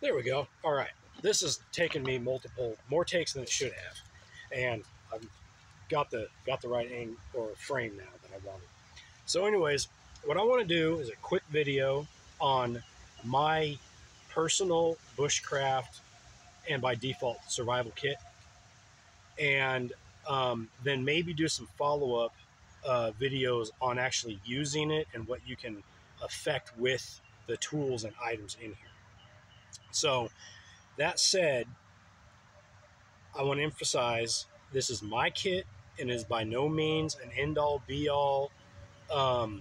There we go. All right. This has taken me more takes than it should have, and I've got the right angle or frame now that I wanted. So, anyways, what I want to do is a quick video on my personal bushcraft and by default survival kit, and then maybe do some follow-up videos on actually using it and what you can affect with the tools and items in here. So that said, I want to emphasize this is my kit and is by no means an end all be all. Gonna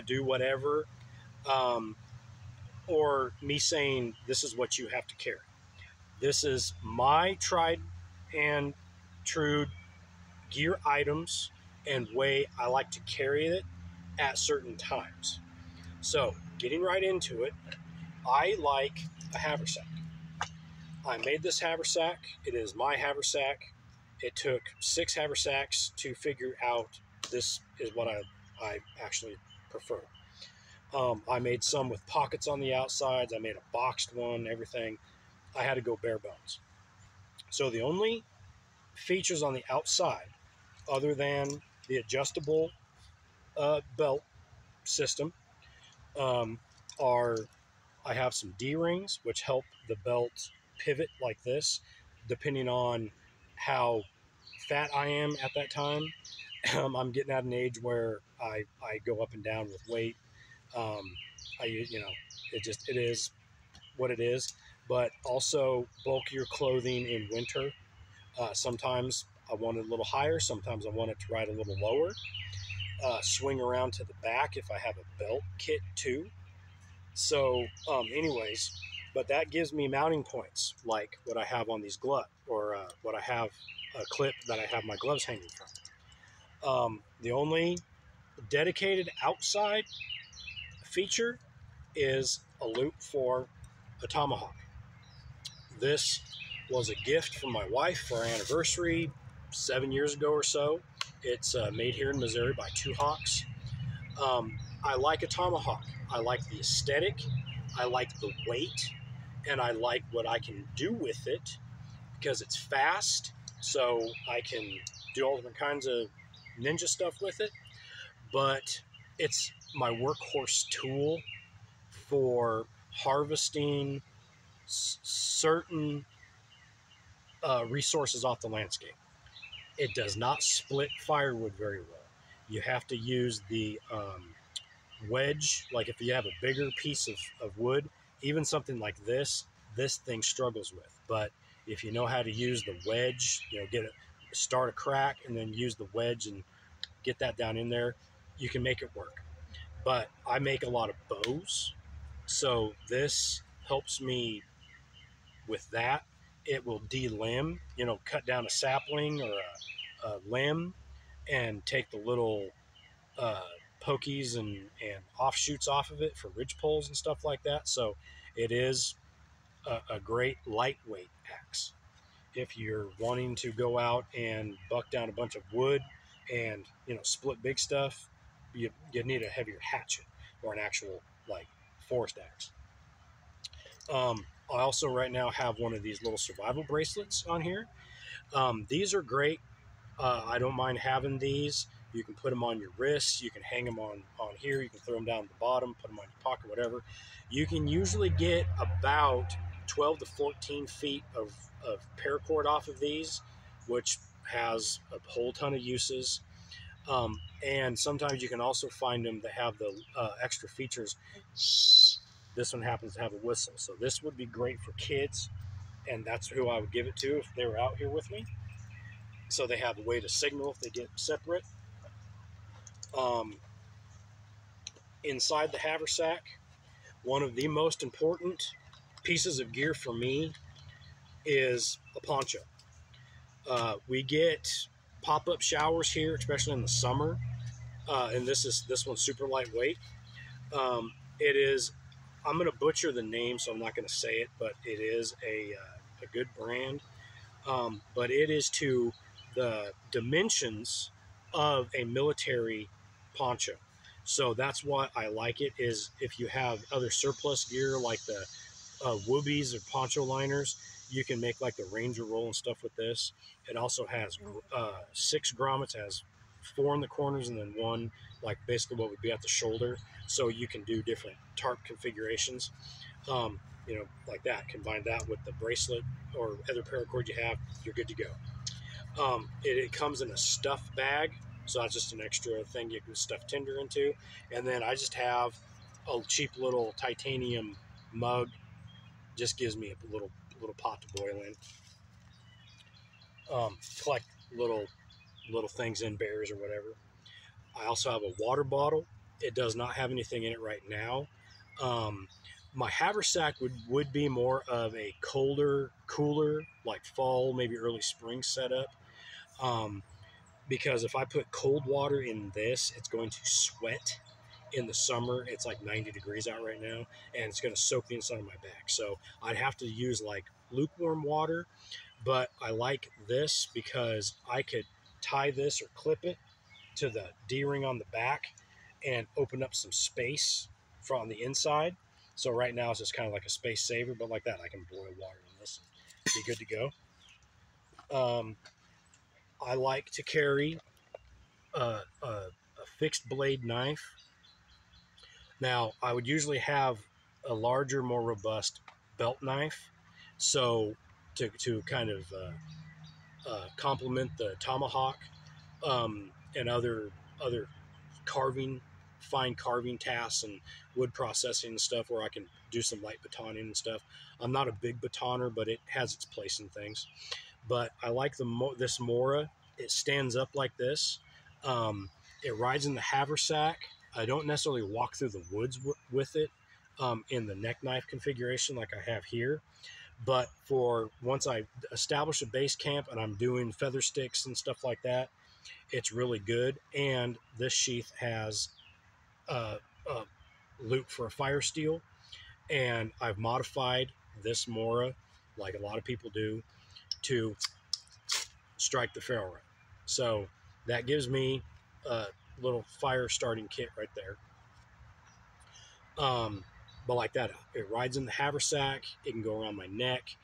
do whatever, um, or me saying this is what you have to carry. This is my tried and true gear items and way I like to carry it at certain times. So, getting right into it, I like a haversack. I made this haversack. It is my haversack. It took 6 haversacks to figure out this is what I actually prefer. I made some with pockets on the outsides. I made a boxed one, everything. I had to go bare bones. So the only features on the outside, other than the adjustable belt system, are I have some D-rings, which help the belt pivot like this, depending on how fat I am at that time. I'm getting at an age where I go up and down with weight. It is what it is. But also bulkier clothing in winter. Sometimes I want it a little higher. Sometimes I want it to ride a little lower. Swing around to the back if I have a belt kit too. So, anyways, but that gives me mounting points like what I have on these gloves, or what I have a clip that I have my gloves hanging from. The only dedicated outside feature is a loop for a tomahawk. This was a gift from my wife for our anniversary 7 years ago or so. It's made here in Missouri by Two Hawks. I like a tomahawk. I like the aesthetic. I like the weight, and I like what I can do with it because it's fast. So I can do all different kinds of ninja stuff with it. But it's my workhorse tool for harvesting certain resources off the landscape. It does not split firewood very well. You have to use the wedge. Like if you have a bigger piece of wood, even something like this thing struggles with. But if you know how to use the wedge, start a crack and then use the wedge and get that down in there, you can make it work. But I make a lot of bows, so this helps me with that. It will delimb, cut down a sapling or a limb and take the little pokies and offshoots off of it for ridge poles and stuff like that. So it is a great lightweight axe. If you're wanting to go out and buck down a bunch of wood and split big stuff, you need a heavier hatchet or an actual like forest axe. I also right now have one of these little survival bracelets on here. These are great. I don't mind having these. You can put them on your wrists. You can hang them on here. You can throw them down at the bottom, put them on your pocket, whatever. You can usually get about 12 to 14 feet of paracord off of these, which has a whole ton of uses. And sometimes you can also find them that have the extra features. This one happens to have a whistle. So this would be great for kids, and that's who I would give it to if they were out here with me. So they have a way to signal if they get separate. Inside the haversack, one of the most important pieces of gear for me is a poncho. We get pop-up showers here, especially in the summer, and this one's super lightweight. It is, I'm going to butcher the name, so I'm not going to say it, but it is a good brand. But it is to the dimensions of a military poncho. So that's why I like it, is if you have other surplus gear like the woobies or poncho liners. You can make like the Ranger roll and stuff with this. It also has 6 grommets, has 4 in the corners and then 1 like basically what would be at the shoulder. So you can do different tarp configurations. Like that. Combine that with the bracelet or other paracord you have, you're good to go. It comes in a stuff bag, so that's just an extra thing you can stuff tinder into. And then I just have a cheap little titanium mug, just gives me a little pot to boil in. Collect little things in, berries or whatever. I also have a water bottle. It does not have anything in it right now. My haversack would be more of a colder, cooler, like fall, maybe early spring setup. Because if I put cold water in this, it's going to sweat in the summer. It's like 90 degrees out right now, and it's going to soak the inside of my back. So I'd have to use like lukewarm water, but I like this because I could tie this or clip it to the D-ring on the back and open up some space from the inside. So right now it's just kind of like a space saver, but like that I can boil water in this and be good to go. I like to carry a fixed blade knife. Now, I would usually have a larger, more robust belt knife, so to kind of complement the tomahawk and other carving, fine carving tasks and wood processing and stuff, where I can do some light batoning and stuff. I'm not a big batoner, but it has its place in things. But I like this Mora. It stands up like this. It rides in the haversack. I don't necessarily walk through the woods with it in the neck knife configuration like I have here. But for once I establish a base camp and I'm doing feather sticks and stuff like that, it's really good. And this sheath has a loop for a fire steel. And I've modified this Mora, like a lot of people do, to strike the ferrule rod. So that gives me a little fire starting kit right there. But like that, it rides in the haversack. It can go around my neck.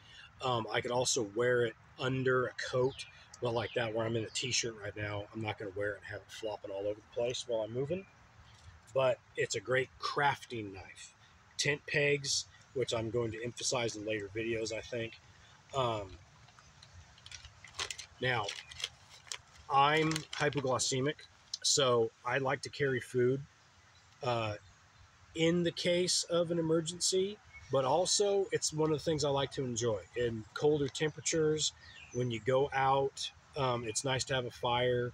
I could also wear it under a coat, but like that, where I'm in a t-shirt right now, I'm not going to wear it and have it flopping all over the place while I'm moving. But it's a great crafting knife. Tent pegs, which I'm going to emphasize in later videos, I think. Now, I'm hypoglycemic, so I like to carry food in the case of an emergency, but also it's one of the things I like to enjoy. In colder temperatures, when you go out, it's nice to have a fire,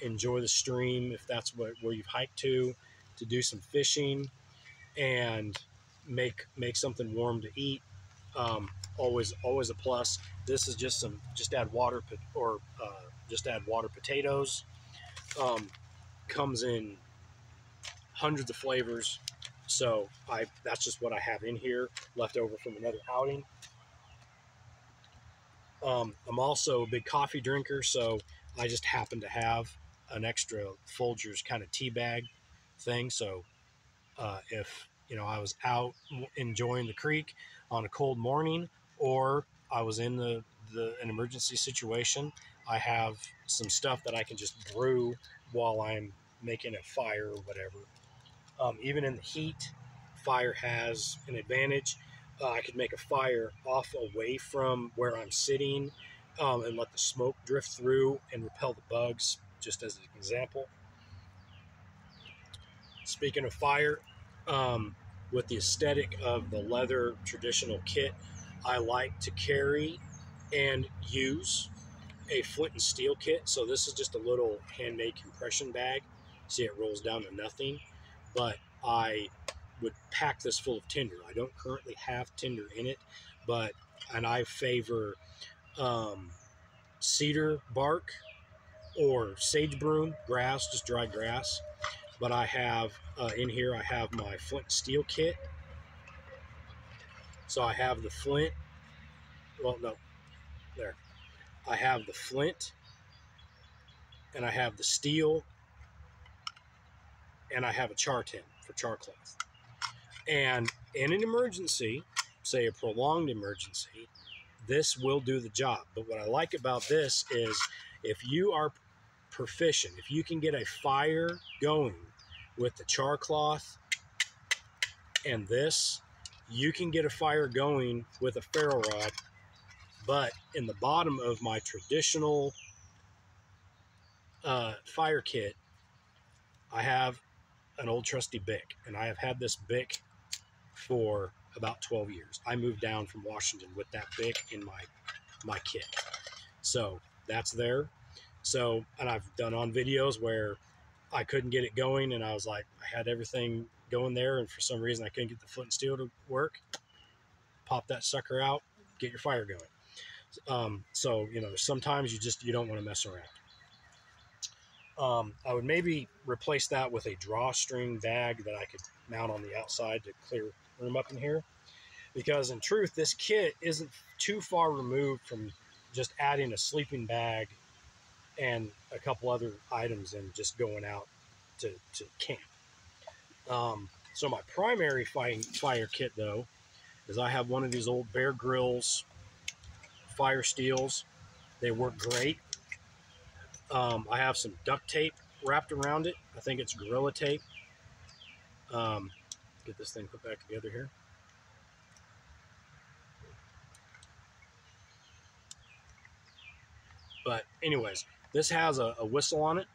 enjoy the stream if that's where you've hiked to do some fishing, and make something warm to eat. Always a plus. This is just add water just add water potatoes. Comes in hundreds of flavors. So that's just what I have in here, left over from another outing. I'm also a big coffee drinker, so I just happen to have an extra Folgers kind of tea bag thing. So if I was out enjoying the creek on a cold morning, or I was in an emergency situation, I have some stuff that I can just brew while I'm making a fire or whatever. Even in the heat, fire has an advantage. I could make a fire off away from where I'm sitting and let the smoke drift through and repel the bugs, just as an example. Speaking of fire, with the aesthetic of the leather traditional kit, I like to carry and use a flint and steel kit. So this is just a little handmade compression bag. See, it rolls down to nothing, but I would pack this full of tinder. I don't currently have tinder in it, and I favor cedar bark or sage broom, grass, just dry grass. But I have in here, I have my flint and steel kit. So I have the flint. Well, no, there. I have the flint, and I have the steel, and I have a char tin for char cloth. And in an emergency, say a prolonged emergency, this will do the job. But what I like about this is if you are proficient, if you can get a fire going with the char cloth and this, you can get a fire going with a ferro rod. But in the bottom of my traditional fire kit, I have an old trusty Bic, and I have had this Bic for about 12 years. I moved down from Washington with that Bic in my kit. So that's there. So, and I've done on videos where I couldn't get it going, and I was like, I had everything going there, and for some reason I couldn't get the flint and steel to work. Pop that sucker out, get your fire going. So, you know, sometimes you don't want to mess around. I would maybe replace that with a drawstring bag that I could mount on the outside to clear room up in here. Because in truth, this kit isn't too far removed from just adding a sleeping bag and a couple other items and just going out to camp. So my primary fire kit, though, is I have one of these old Bear Grylls fire steels. They work great. I have some duct tape wrapped around it. I think it's Gorilla Tape. Get this thing put back together here. But anyways, this has a whistle on it,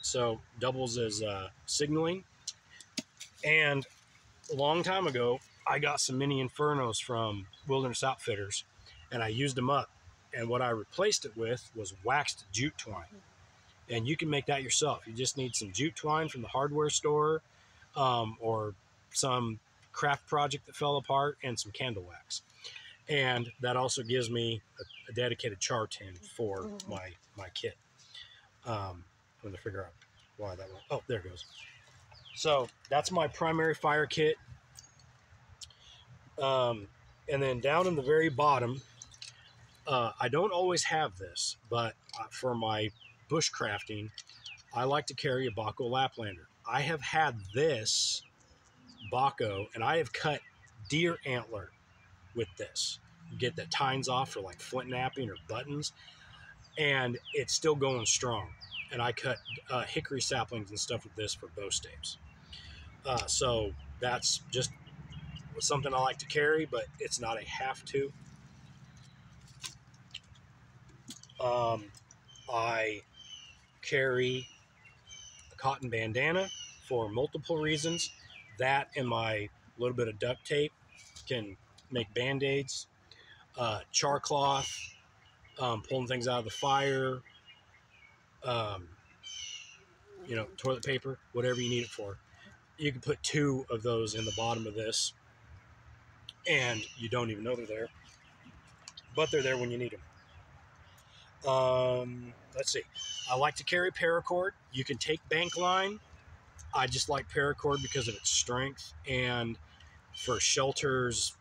so doubles as signaling. And a long time ago, I got some mini Infernos from Wilderness Outfitters, and I used them up. And what I replaced it with was waxed jute twine. And you can make that yourself. You just need some jute twine from the hardware store, or some craft project that fell apart, and some candle wax. And that also gives me a dedicated char tin for my kit. I'm going to figure out why that went. Oh, there it goes. So that's my primary fire kit. And then down in the very bottom, I don't always have this, but for my bushcrafting, I like to carry a Bahco Laplander. I have had this Bahco, and I have cut deer antler with this. Get the tines off for like flint knapping or buttons, and it's still going strong. And I cut hickory saplings and stuff with this for bow staves. So that's just something I like to carry, but it's not a have to. I carry a cotton bandana for multiple reasons. That and my little bit of duct tape can make band-aids. Char cloth, pulling things out of the fire, you know, toilet paper, whatever you need it for. You can put 2 of those in the bottom of this, and you don't even know they're there, but they're there when you need them. Let's see. I like to carry paracord. You can take bank line. I just like paracord because of its strength, and for shelters,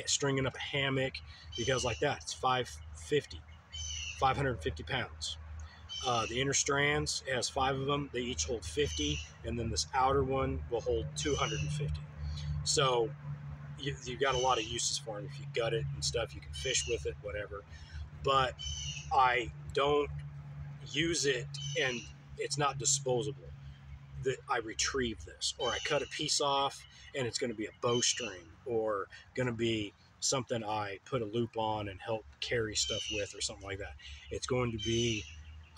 stringing up a hammock, because like that, it's 550 pounds. The inner strands, it has 5 of them. They each hold 50, and then this outer one will hold 250. So you've got a lot of uses for them. If you gut it and stuff, you can fish with it, whatever. But I don't use it, and it's not disposable. That I retrieve this, or I cut a piece off, and it's going to be a bowstring, or going to be something I put a loop on and help carry stuff with, or something like that. It's going to be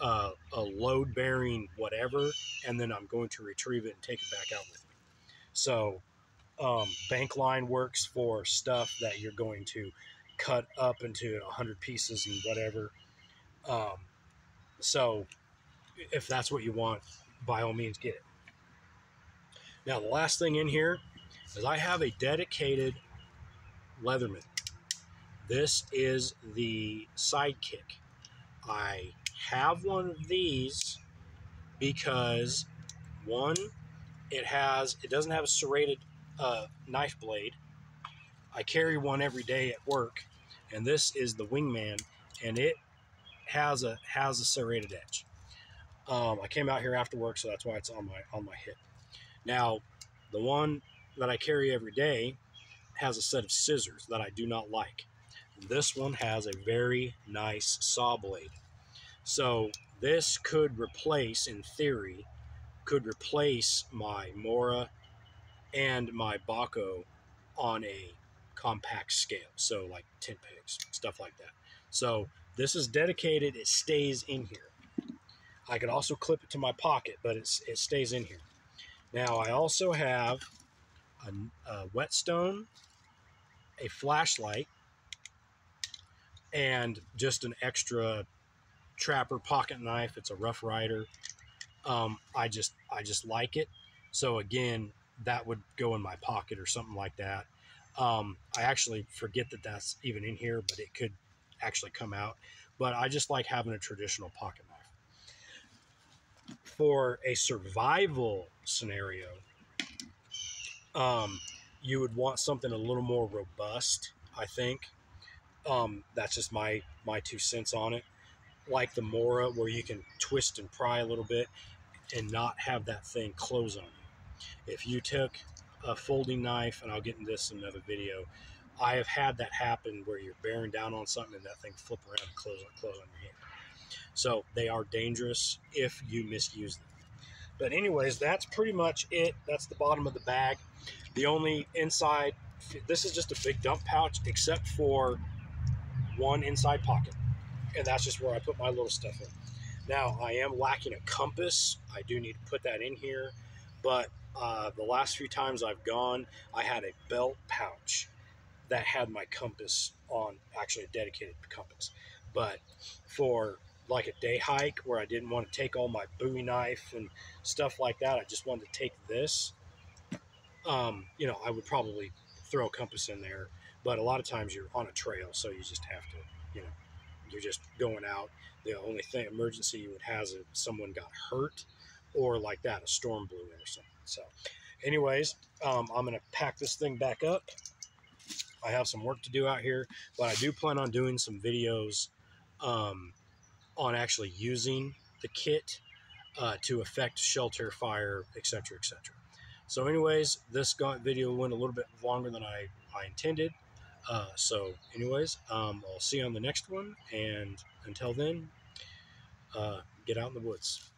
a load-bearing whatever, and then I'm going to retrieve it and take it back out with me. So bank line works for stuff that you're going to cut up into 100 pieces and whatever. So if that's what you want, by all means get it. Now the last thing in here is I have a dedicated Leatherman. This is the Sidekick. I have one of these because, one, it doesn't have a serrated knife blade. I carry one every day at work, and this is the Wingman, and it has a serrated edge. I came out here after work, so that's why it's on my hip. Now, the one that I carry every day has a set of scissors that I do not like. This one has a very nice saw blade. So this could replace, in theory, could replace my Mora and my Bahco on a compact scale. So like tent pegs, stuff like that. So this is dedicated. It stays in here. I could also clip it to my pocket, but it stays in here. Now I also have a whetstone, a flashlight, and just an extra trapper pocket knife. It's a Rough Rider. I just like it. So again, that would go in my pocket or something like that. I actually forget that that's even in here, but it could actually come out. But I just like having a traditional pocket knife. For a survival scenario, you would want something a little more robust, I think. That's just my 2 cents on it. Like the Mora, where you can twist and pry a little bit and not have that thing close on you. If you took a folding knife, and I'll get into this in another video, I have had that happen where you're bearing down on something and that thing flip around and close on your hand. So they are dangerous if you misuse them. But anyways, that's pretty much it. That's the bottom of the bag. The only inside, this is just a big dump pouch except for one inside pocket. And that's just where I put my little stuff in. Now, I am lacking a compass. I do need to put that in here. But the last few times I've gone, I had a belt pouch that had my compass on, actually a dedicated compass. But for like a day hike where I didn't want to take all my Bowie knife and stuff like that, I just wanted to take this. I would probably throw a compass in there. But a lot of times you're on a trail, so you just have to, you're just going out. The only thing emergency you would have is if someone got hurt or like that, a storm blew in or something. So anyways, I'm going to pack this thing back up. I have some work to do out here, but I do plan on doing some videos on actually using the kit to affect shelter, fire, etc., etc. So anyways, this video went a little bit longer than I intended. So anyways, I'll see you on the next one. And until then, get out in the woods.